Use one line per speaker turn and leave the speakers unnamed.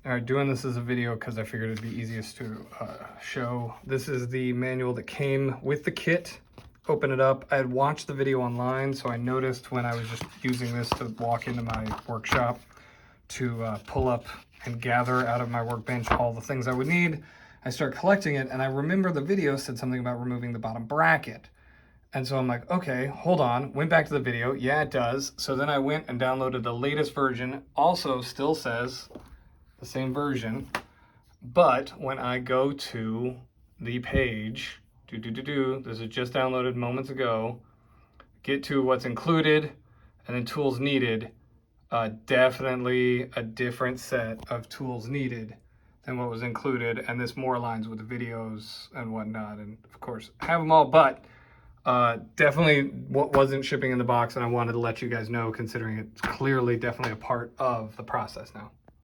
All right, doing this as a video because I figured it'd be easiest to show. This is the manual that came with the kit. Open it up. I had watched the video online, so I noticed when I was just using this to walk into my workshop to pull up and gather out of my workbench all the things I would need. I start collecting it, and I remember the video said something about removing the bottom bracket. And so I'm like, okay, hold on. Went back to the video. Yeah, it does. So then I went and downloaded the latest version. Also still says the same version. But when I go to the page, this is just downloaded moments ago, get to what's included and then tools needed, definitely a different set of tools needed than what was included. And this more aligns with the videos and whatnot. And of course, I have them all, but definitely what wasn't shipping in the box, and I wanted to let you guys know, considering it's clearly definitely a part of the process now.